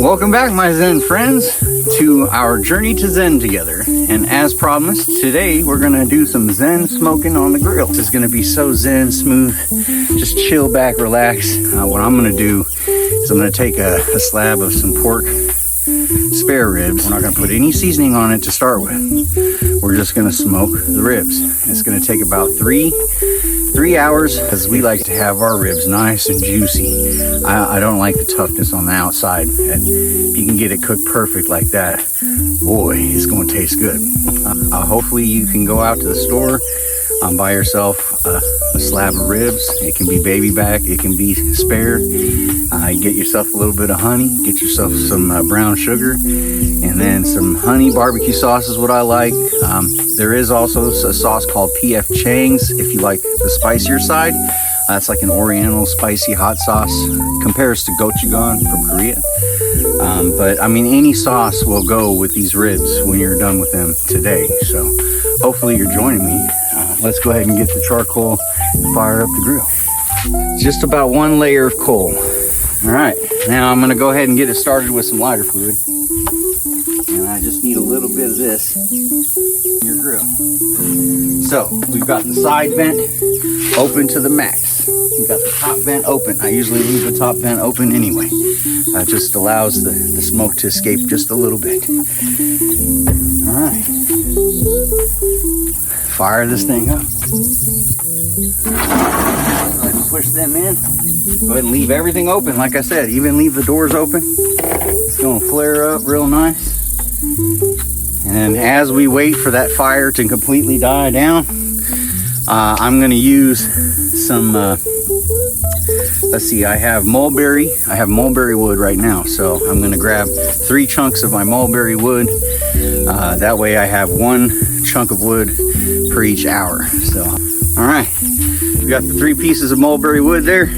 Welcome back, my Zen friends, to our journey to Zen together. And as promised, today we're gonna do some Zen smoking on the grill. This is gonna be so Zen smooth. Just chill back, relax. What I'm gonna do is I'm gonna take a slab of some pork spare ribs. We're not gonna put any seasoning on it to start with. We're just gonna smoke the ribs. It's gonna take about three hours, because we like to have our ribs nice and juicy. I don't like the toughness on the outside. And if you can get it cooked perfect like that, boy, it's going to taste good. Hopefully you can go out to the store, buy yourself a slab of ribs. It can be baby back, it can be spare. Get yourself a little bit of honey, get yourself some brown sugar, and then some honey barbecue sauce is what I like. There is also a sauce called P.F. Chang's if you like the spicier side. It's like an oriental spicy hot sauce. Compares to gochujang from Korea. But I mean, any sauce will go with these ribs when you're done with them today. So hopefully you're joining me. Let's go ahead and get the charcoal and fire up the grill. Just about one layer of coal. All right, now I'm gonna go ahead and get it started with some lighter fluid. And I just need a little bit of this in your grill. So we've got the side vent open to the max. We've got the top vent open. I usually leave the top vent open anyway. It just allows the smoke to escape just a little bit. All right. Fire this thing up. Go ahead and push them in. Go ahead and leave everything open. Like I said, even leave the doors open. It's gonna flare up real nice. And as we wait for that fire to completely die down, I'm gonna use some, let's see, I have mulberry wood right now. So I'm gonna grab 3 chunks of my mulberry wood. That way I have 1 chunk of wood per each hour. So, all right, we got the 3 pieces of mulberry wood there.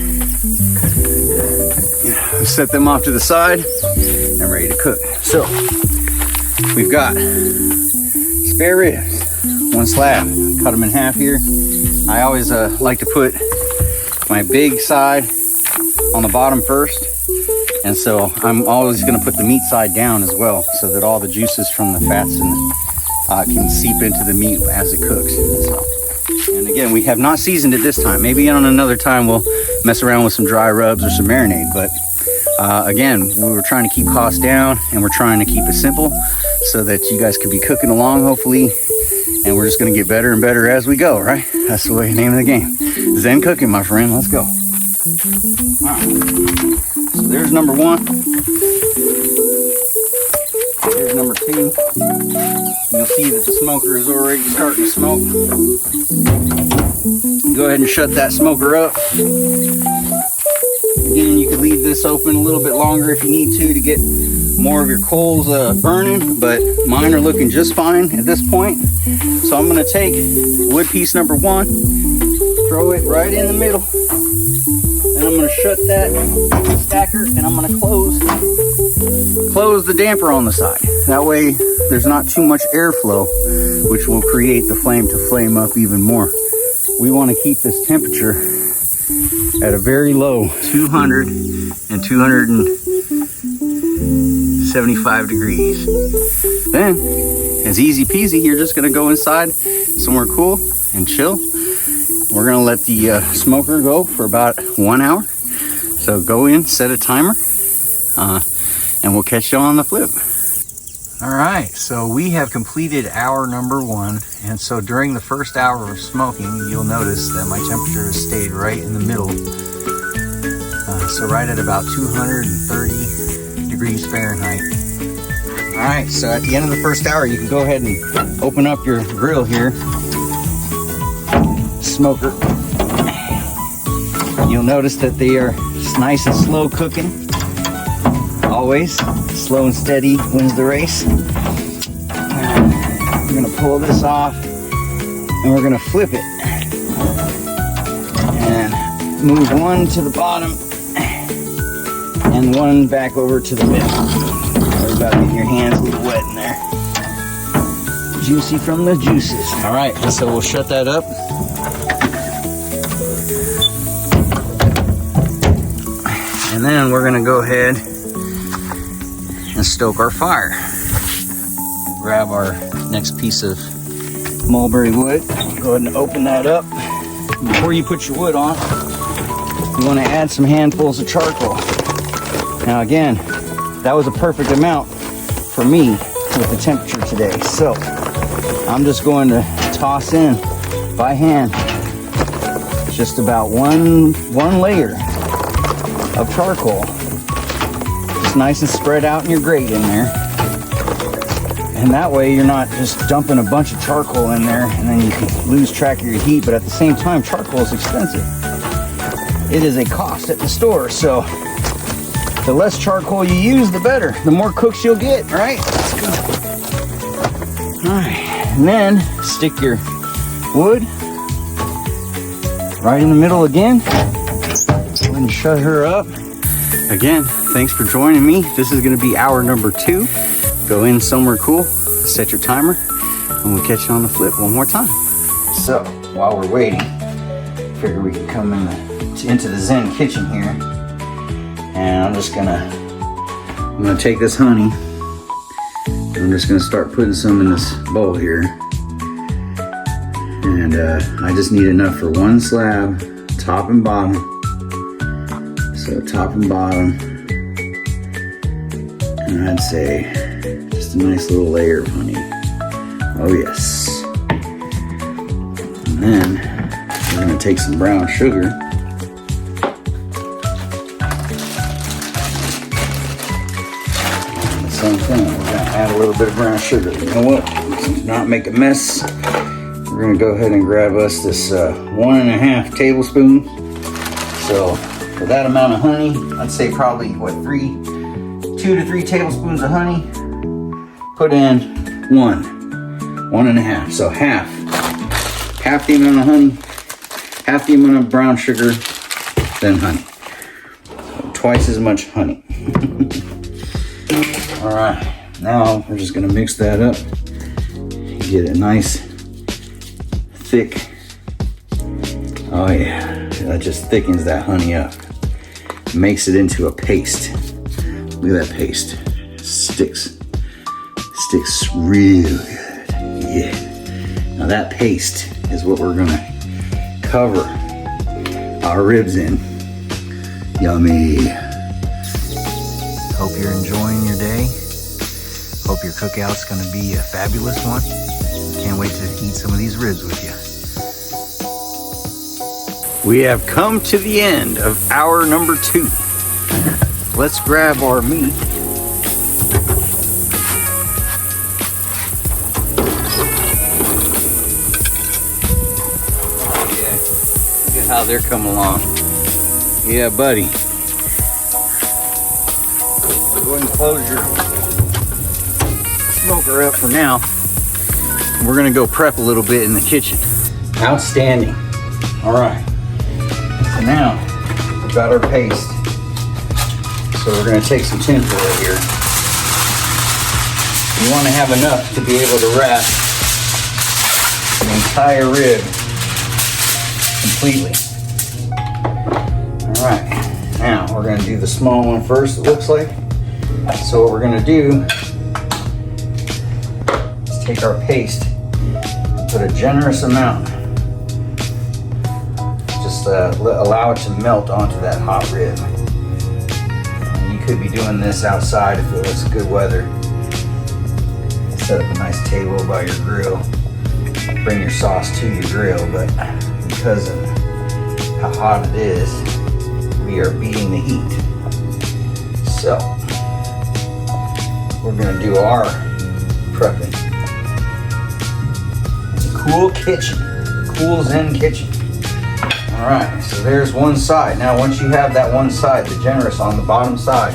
Set them off to the side and ready to cook. So we've got spare ribs, 1 slab. Cut them in half here. I always like to put my big side on the bottom first, and so I'm always going to put the meat side down as well, so that all the juices from the fats can seep into the meat as it cooks. So, and again, we have not seasoned it this time. Maybe on another time we'll mess around with some dry rubs or some marinade, but again, we were trying to keep costs down, and we're trying to keep it simple so that you guys could be cooking along, hopefully, and we're just going to get better and better as we go, right? That's the way, name of the game. Zen cooking, my friend. Let's go. All right. So there's number 1. Here's number 2. You'll see that the smoker is already starting to smoke. Go ahead and shut that smoker up. Again, you could leave this open a little bit longer if you need to get more of your coals burning, but mine are looking just fine at this point. So I'm gonna take wood piece number 1, throw it right in the middle, and I'm gonna shut that stacker, and I'm gonna close the damper on the side. That way there's not too much airflow, which will create the flame to flame up even more. We wanna keep this temperature at a very low 200 and 275 degrees. Then, it's easy peasy. You're just gonna go inside somewhere cool and chill. We're gonna let the smoker go for about 1 hour. So go in, set a timer, and we'll catch you on the flip. All right, so we have completed hour number 1. And so during the first hour of smoking, you'll notice that my temperature has stayed right in the middle. So right at about 230 degrees Fahrenheit. All right, so at the end of the first hour, you can go ahead and open up your grill here. Smoker. You'll notice that they are nice and slow cooking. Always slow and steady wins the race. We're gonna pull this off and we're gonna flip it and move 1 to the bottom and 1 back over to the middle. Worry about getting your hands a little wet in there. Juicy from the juices. All right, so we'll shut that up. And then we're gonna go ahead and stoke our fire. We'll grab our next piece of mulberry wood. Go ahead and open that up. Before you put your wood on, you want to add some handfuls of charcoal. Now again, that was a perfect amount for me with the temperature today. So I'm just going to toss in by hand just about one layer of charcoal. Just nice and spread out in your grate in there. And that way you're not just dumping a bunch of charcoal in there and then you can lose track of your heat. But at the same time, charcoal is expensive. It is a cost at the store. So the less charcoal you use, the better. The more cooks you'll get, right? Let's go. All right, and then stick your wood right in the middle again. Go ahead and shut her up. Again, thanks for joining me. This is gonna be hour number 2. Go in somewhere cool, set your timer, and we'll catch you on the flip one more time. So, while we're waiting, figure we can come into the Zen kitchen here. And I'm gonna take this honey. I'm just gonna start putting some in this bowl here. And I just need enough for one slab, top and bottom. So top and bottom. And I'd say just a nice little layer of honey. Oh yes. And then we're gonna take some brown sugar. And the same thing, we're gonna add a little bit of brown sugar. You know what? To not make a mess, we're gonna go ahead and grab us this 1.5 tablespoons. So for that amount of honey, I'd say probably what, 2 to 3 tablespoons of honey. Put in 1.5. So half the amount of honey, half the amount of brown sugar, then honey. So twice as much honey. All right, now we're just gonna mix that up. Get it nice, thick. Oh yeah, that just thickens that honey up. Makes it into a paste. Look at that paste. Sticks real good. Yeah. Now that paste is what we're gonna cover our ribs in. Yummy. Hope you're enjoying your day. Hope your cookout's gonna be a fabulous one. Can't wait to eat some of these ribs with you. We have come to the end of hour number 2. Let's grab our meat. Oh yeah, look at how they're coming along. Yeah, buddy. Go ahead and close your smoker up for now. We're gonna go prep a little bit in the kitchen. Outstanding. All right. So now we've got our paste. So we're gonna take some tin foil here. You wanna have enough to be able to wrap the entire rib completely. All right, now we're gonna do the small one first, it looks like. So what we're gonna do is take our paste and put a generous amount. Just allow it to melt onto that hot rib. And you could be doing this outside if it was good weather. Set up a nice table by your grill. Bring your sauce to your grill, but because of how hot it is, we are beating the heat. So we're gonna do our prepping. Cool kitchen, cool Zen kitchen. All right, so there's one side. Now, once you have that one side, the generous on the bottom side,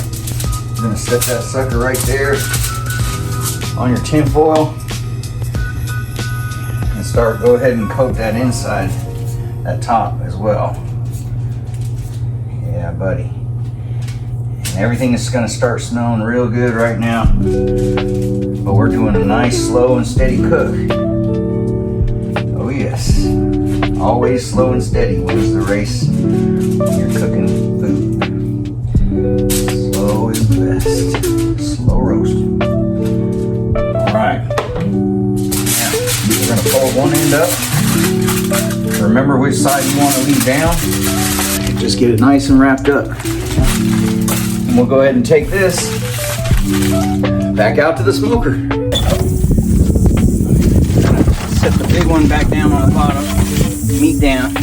you're gonna set that sucker right there on your tin foil and go ahead and coat that inside, that top as well. Yeah, buddy. And everything is gonna start smelling real good right now, but we're doing a nice, slow and steady cook. Oh yes. Always slow and steady wins the race when you're cooking food. Slow is good. best. Slow roast. All right. Now, we're gonna fold one end up. Remember which side you want to leave down. Just get it nice and wrapped up. And we'll go ahead and take this back out to the smoker. Set the big one back down on the bottom, meat down,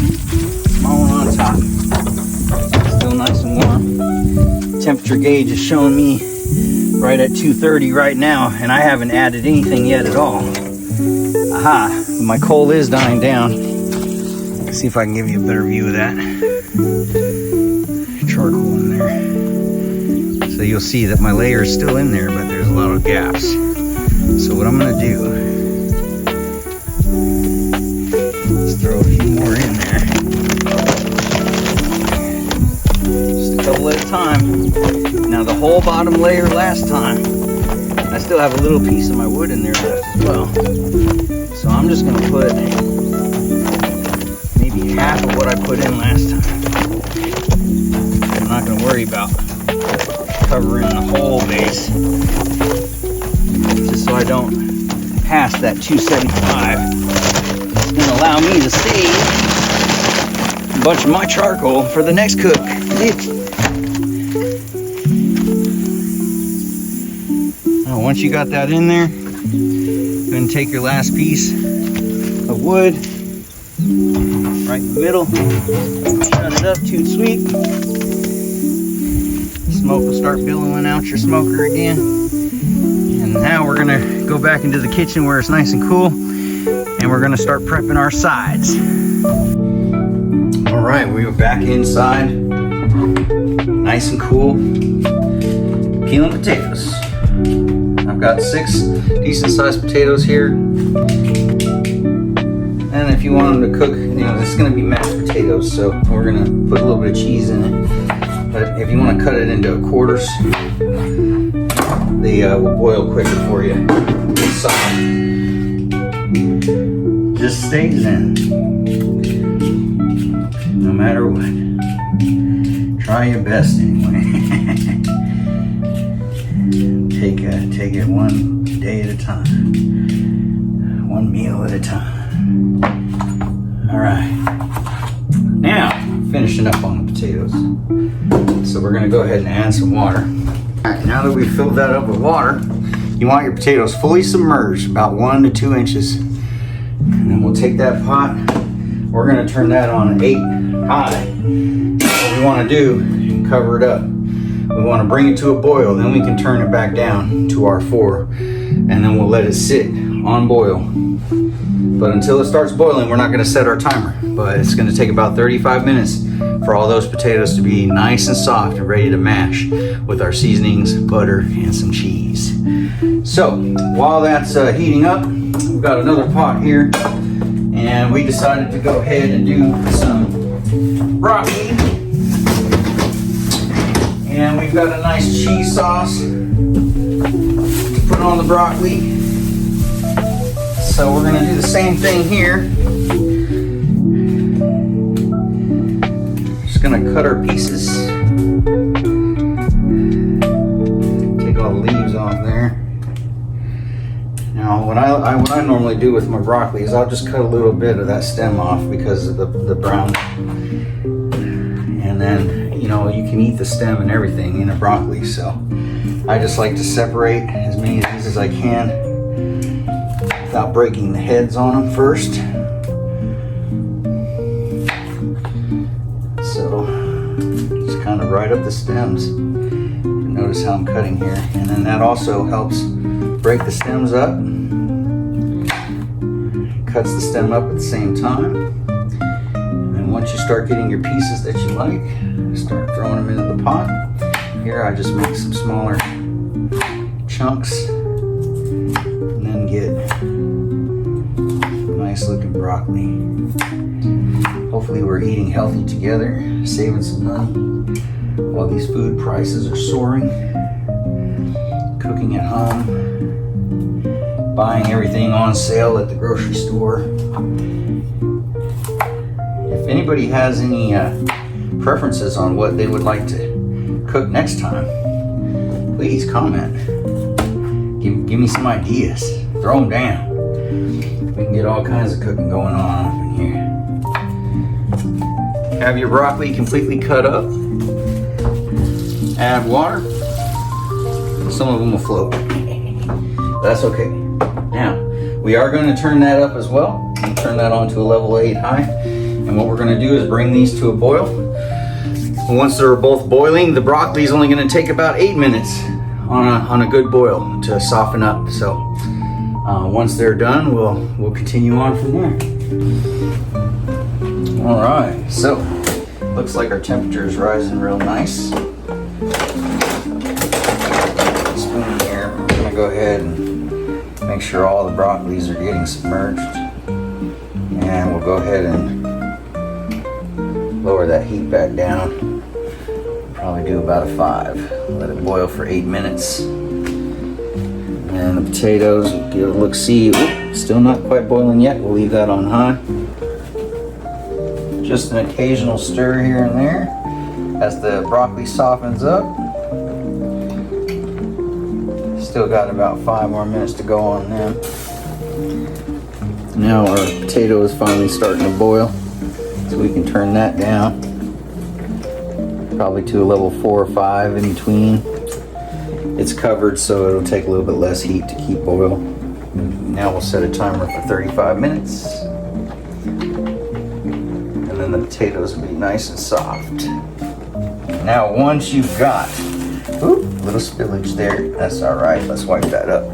small one on top. Still nice and warm. Temperature gauge is showing me right at 230 right now, and I haven't added anything yet at all. Aha, my coal is dying down. Let's see if I can give you a better view of that. Charcoal in there. So you'll see that my layer is still in there, but there's a lot of gaps. So what I'm gonna do is throw a few more in there. Just a couple at a time. Now the whole bottom layer last time, I still have a little piece of my wood in there left as well. So I'm just gonna put maybe half of what I put in last time. I'm not gonna worry about covering the whole base, just so I don't pass that 275. It's gonna allow me to save a bunch of my charcoal for the next cook. Now, once you got that in there, go ahead and take your last piece of wood right in the middle, shut it up, toot sweet. Smoke will start billowing out your smoker again. And now we're gonna go back into the kitchen where it's nice and cool, and we're gonna start prepping our sides. All right, we are back inside, nice and cool, peeling potatoes. I've got 6 decent sized potatoes here. And if you want them to cook, this is gonna be mashed potatoes, so we're gonna put a little bit of cheese in it. But if you want to cut it into quarters, they will boil quicker for you. Solid. Just stay zen. No matter what. Try your best anyway. Take it one day at a time. One meal at a time. All right. Now, finishing up on the potatoes. So we're gonna go ahead and add some water. All right, now that we've filled that up with water, you want your potatoes fully submerged, about 1 to 2 inches. And then we'll take that pot, we're gonna turn that on 8 high. What we wanna do, cover it up. We wanna bring it to a boil, then we can turn it back down to our 4, and then we'll let it sit on boil. But until it starts boiling, we're not gonna set our timer, but it's gonna take about 35 minutes for all those potatoes to be nice and soft and ready to mash with our seasonings, butter, and some cheese. So while that's heating up, we've got another pot here, and we decided to go ahead and do some broccoli. And we've got a nice cheese sauce to put on the broccoli. So we're gonna do the same thing here. Gonna cut our pieces. Take all the leaves off there. Now, what I normally do with my broccoli is I'll just cut a little bit of that stem off because of the brown. And then, you can eat the stem and everything in a broccoli. So I just like to separate as many of these as I can without breaking the heads on them first. So just kind of right up the stems. Notice how I'm cutting here. And then that also helps break the stems up. Cuts the stem up at the same time. And then once you start getting your pieces that you like, start throwing them into the pot. Here I just make some smaller chunks and then get nice looking broccoli. Hopefully we're eating healthy together, saving some money while these food prices are soaring. Cooking at home, buying everything on sale at the grocery store. If anybody has any preferences on what they would like to cook next time, please comment. Give me some ideas. Throw them down. We can get all kinds of cooking going on up in here. Have your broccoli completely cut up. Add water. Some of them will float. That's okay. Now, we are going to turn that up as well. Turn that on to a level 8 high. And what we're going to do is bring these to a boil. Once they're both boiling, the broccoli is only going to take about 8 minutes on a good boil to soften up. So once they're done, we'll continue on from there. All right. So looks like our temperature is rising real nice. Spoon here. We're going to go ahead and make sure all the broccolis are getting submerged. And we'll go ahead and lower that heat back down. Probably do about a 5. Let it boil for 8 minutes. And the potatoes, give it a look-see. Still not quite boiling yet. We'll leave that on high. Just an occasional stir here and there as the broccoli softens up. Still got about 5 more minutes to go on them. Now our potato is finally starting to boil, so we can turn that down. Probably to a level 4 or 5 in between. It's covered, so it'll take a little bit less heat to keep boil. Now we'll set a timer for 35 minutes. And then the potatoes will be nice and soft. Now once you've got, ooh, a little spillage there, that's all right. Let's wipe that up.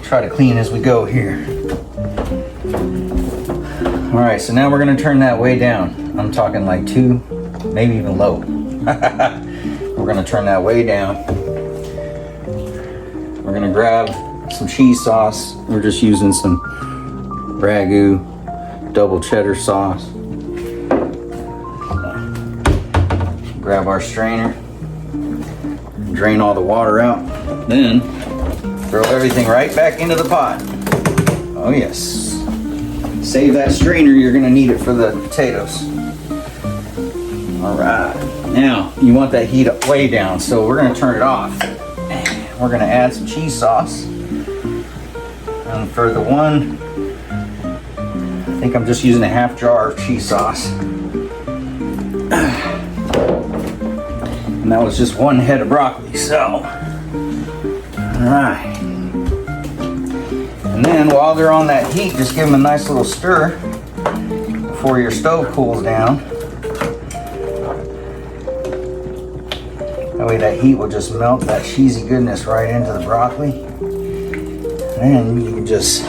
Try to clean as we go here. All right, so now we're gonna turn that way down. I'm talking like 2, maybe even low. We're gonna turn that way down. We're gonna grab some cheese sauce. We're just using some Ragu double cheddar sauce. Grab our strainer, drain all the water out, then throw everything right back into the pot. Oh yes. Save that strainer, you're gonna need it for the potatoes. All right, now you want that heat up way down, so we're gonna turn it off. We're gonna add some cheese sauce. And for the one, I think I'm just using a half jar of cheese sauce. And that was just 1 head of broccoli, so. All right. And then while they're on that heat, just give them a nice little stir before your stove cools down. That way that heat will just melt that cheesy goodness right into the broccoli. And you can just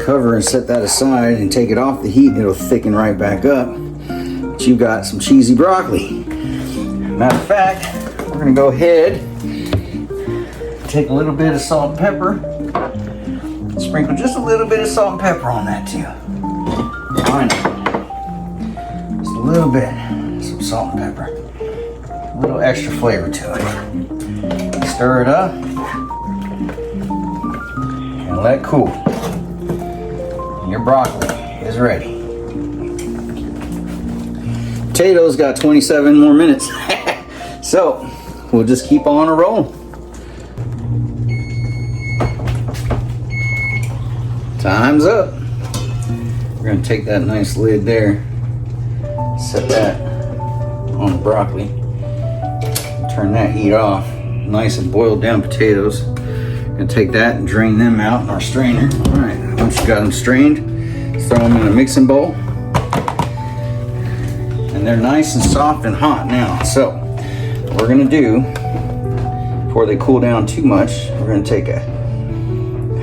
cover and set that aside and take it off the heat and it'll thicken right back up. But you've got some cheesy broccoli. Matter of fact, we're gonna go ahead, take a little bit of salt and pepper, sprinkle just a little bit of salt and pepper on that too. Why not? Just a little bit, some salt and pepper. A little extra flavor to it. Stir it up and let it cool. And your broccoli is ready. Potatoes got 27 more minutes. So we'll just keep on a roll. Time's up. We're gonna take that nice lid there, set that on the broccoli, turn that heat off. Nice and boiled down potatoes. Gonna take that and drain them out in our strainer. All right, once you got them strained, throw them in a mixing bowl. And they're nice and soft and hot now. So what we're gonna do, before they cool down too much, we're gonna take a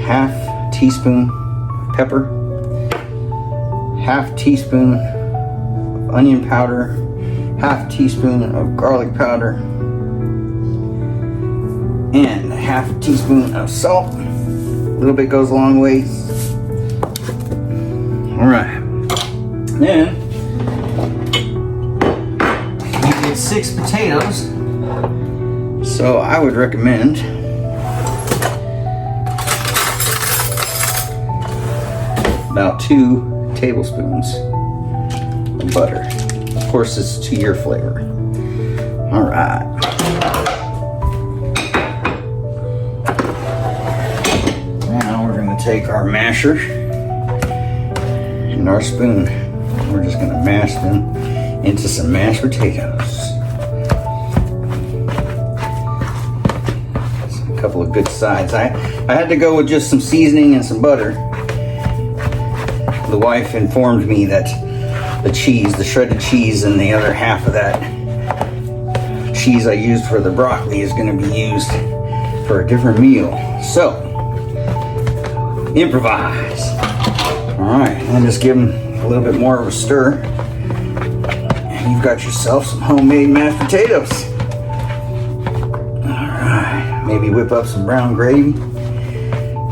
half teaspoon pepper, half teaspoon of onion powder, half teaspoon of garlic powder, and a half teaspoon of salt. A little bit goes a long way. All right. Then you get 6 potatoes. So I would recommend about 2 tablespoons of butter. Of course, it's to your flavor. All right. Now we're going to take our masher and our spoon. We're just going to mash them into some mashed potatoes. A couple of good sides. I had to go with just some seasoning and some butter. The wife informed me that the cheese, the shredded cheese, and the other half of that cheese I used for the broccoli is going to be used for a different meal. So, improvise. All right, and just give them a little bit more of a stir. And you've got yourself some homemade mashed potatoes. All right, maybe whip up some brown gravy,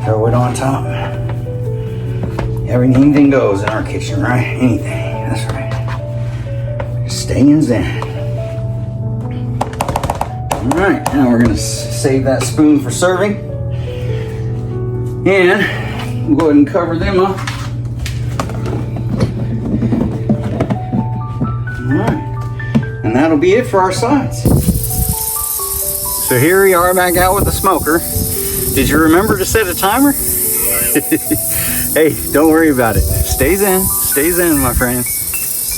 throw it on top. Anything goes in our kitchen, right? Anything, that's right. Staying zen. All right, now we're gonna save that spoon for serving. And we'll go ahead and cover them up. All right, and that'll be it for our sides. So here we are back out with the smoker. Did you remember to set a timer? Hey, don't worry about it. Stay zen, my friends.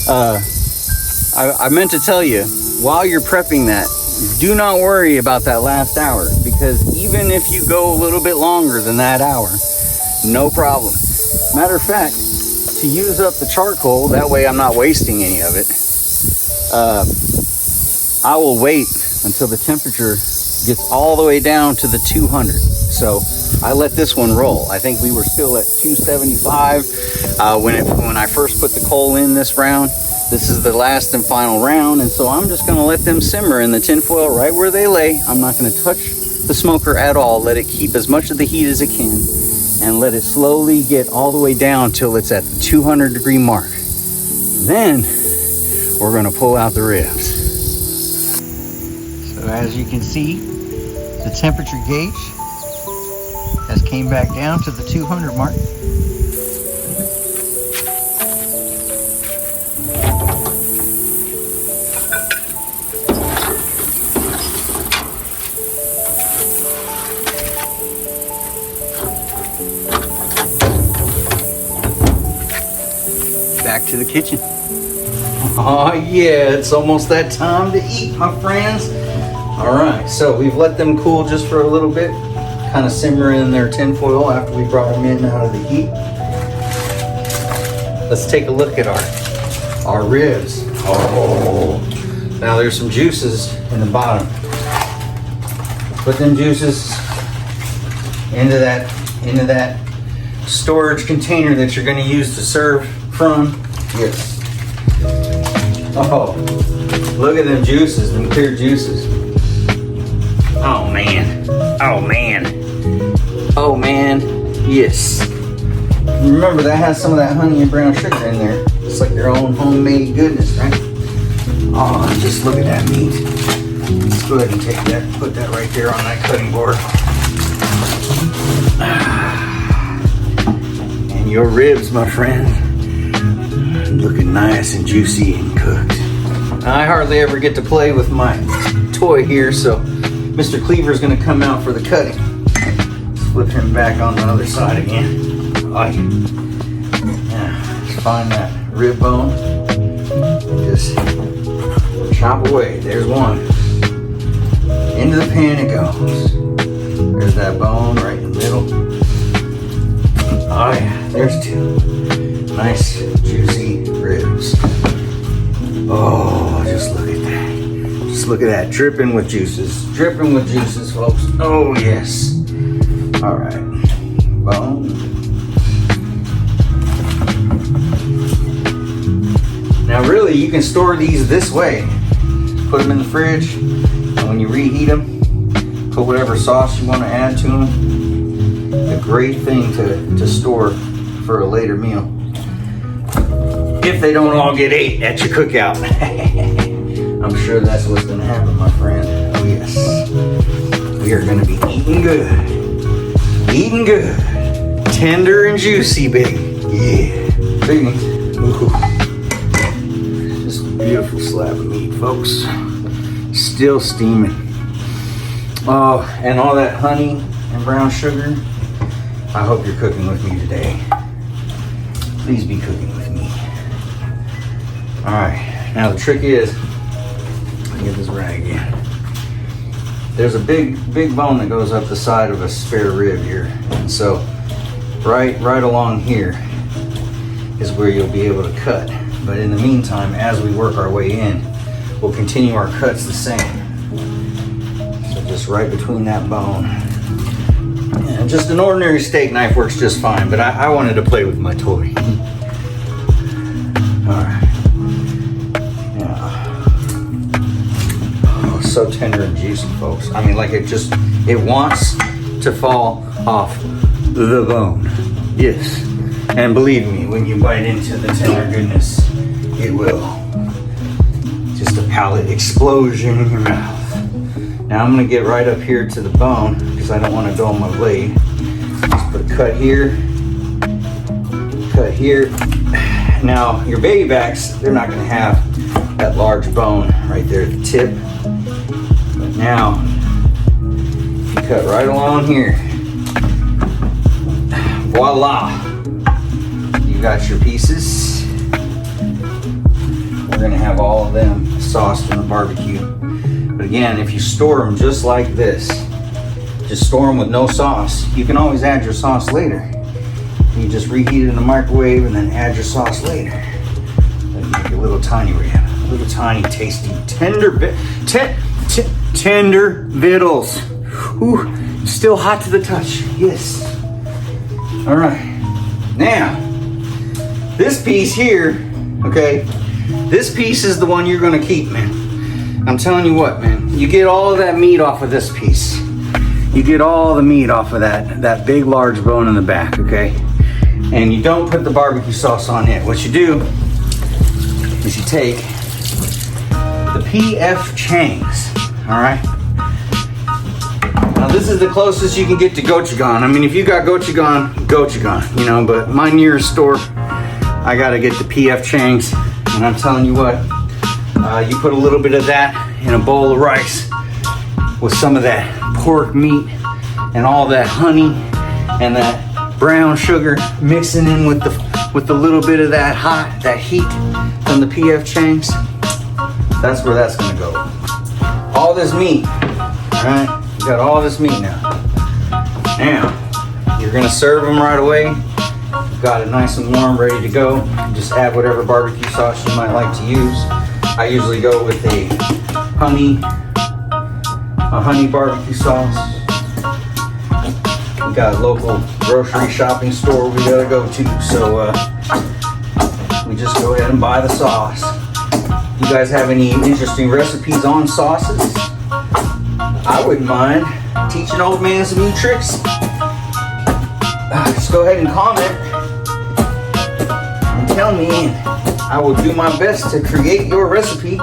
I meant to tell you, while you're prepping that, do not worry about that last hour, because even if you go a little bit longer than that hour, no problem. Matter of fact, to use up the charcoal, that way I'm not wasting any of it, I will wait until the temperature gets all the way down to the 200. So I let this one roll. I think we were still at 275 when I first put the coal in this round. This is the last and final round, and so I'm just going to let them simmer in the tinfoil right where they lay. I'm not going to touch the smoker at all. Let it keep as much of the heat as it can, and let it slowly get all the way down till it's at the 200-degree mark. Then we're going to pull out the ribs. So as you can see, the temperature gauge has came back down to the 200 mark. Back to the kitchen. Oh yeah, it's almost that time to eat, my friends. All right, so we've let them cool just for a little bit, kind of simmer in their tinfoil after we brought them in out of the heat. Let's take a look at our ribs. Oh, now there's some juices in the bottom. Put them juices into that storage container that you're going to use to serve from. Yes. Oh, look at them juices, them clear juices. Oh man. Oh man. Oh man. Yes. Remember, that has some of that honey and brown sugar in there. It's like their own homemade goodness, right? Oh, just look at that meat. Let's go ahead and take that, put that right there on that cutting board. And your ribs, my friend, looking nice and juicy and cooked. I hardly ever get to play with my toy here, so Mr. Cleaver's gonna come out for the cutting. Let's flip him back on the other side again. Let's find that rib bone. Just chop away. There's one. Into the pan it goes. There's that bone right in the middle. Oh yeah, there's two. Nice juicy ribs. Oh, just look at that. Just look at that. Dripping with juices. Dripping with juices, folks. Oh yes. All right. Bone. Now really, you can store these this way. Put them in the fridge, and when you reheat them, put whatever sauce you want to add to them. A great thing to store for a later meal. If they don't all get ate at your cookout. I'm sure that's what's going to happen, my friend. Oh yes. We are going to be eating good. Eating good. Tender and juicy, baby. Yeah. Baby. Ooh. Just a beautiful slab of meat, folks. still steaming. Oh, and all that honey and brown sugar. I hope you're cooking with me today. Please be cooking with me. All right, now the trick is, let me get this rag in. There's a big bone that goes up the side of a spare rib here. And so right along here is where you'll be able to cut. But in the meantime, as we work our way in, we'll continue our cuts the same. So just right between that bone. And just an ordinary steak knife works just fine, but I wanted to play with my toy. All right. So tender and juicy, folks. I mean, like it wants to fall off the bone. Yes. And believe me, when you bite into the tender goodness, it will. Just a palate explosion in your mouth. Now I'm gonna get right up here to the bone because I don't want to dull my blade. Just put a cut here, cut here. Now your baby backs, they're not gonna have that large bone right there at the tip. Now, you cut right along here. Voila! You got your pieces. We're gonna have all of them sauced in the barbecue. But again, if you store them just like this, just store them with no sauce, you can always add your sauce later. You just reheat it in the microwave and then add your sauce later. Then you make a little tiny rib, a little tiny tasty, tender vittles. Ooh, still hot to the touch. Yes. All right. Now, this piece here, okay, this piece is the one you're gonna keep, man. I'm telling you what, man, you get all of that meat off of this piece. You get all the meat off of that big, large bone in the back, okay? And you don't put the barbecue sauce on it. What you do is you take the P.F. Chang's. All right. Now this is the closest you can get to gochujang. I mean, if you got gochujang, you know. But my nearest store, I gotta get the P.F. Chang's, and I'm telling you what, you put a little bit of that in a bowl of rice with some of that pork meat and all that honey and that brown sugar mixing in with the little bit of that heat from the P.F. Chang's. That's where that's gonna go. All this meat, all right? You got all this meat now. Now, you're gonna serve them right away. Got it nice and warm, ready to go. Just add whatever barbecue sauce you might like to use. I usually go with a honey barbecue sauce. We got a local grocery shopping store we gotta go to, so we just go ahead and buy the sauce. You guys have any interesting recipes on sauces? I wouldn't mind teaching old man some new tricks. Just go ahead and comment and tell me, and I will do my best to create your recipe.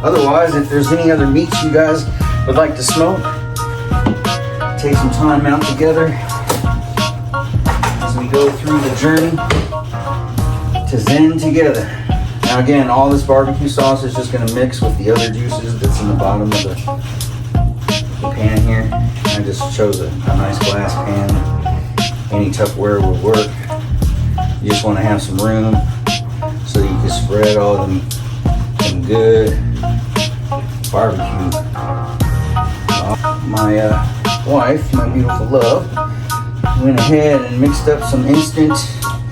Otherwise, if there's any other meats you guys would like to smoke, take some time out together as we go through the journey to Zen together. Now again, all this barbecue sauce is just going to mix with the other juices that's in the bottom of the pan here. I just chose a nice glass pan. Any Tupperware will work. You just want to have some room so you can spread all them good barbecue. My wife, my beautiful love, went ahead and mixed up some instant,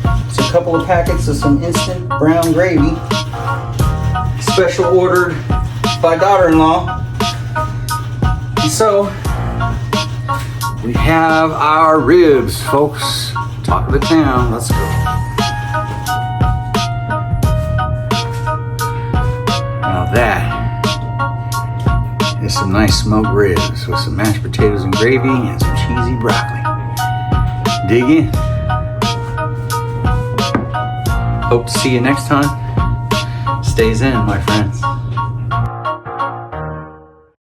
a couple of packets of some instant brown gravy, special ordered by daughter-in-law. And so we have our ribs, folks. Talk of the town. Let's go. Now that is some nice smoked ribs with some mashed potatoes and gravy and some cheesy broccoli. Dig in. Hope to see you next time. Stay zen, my friends.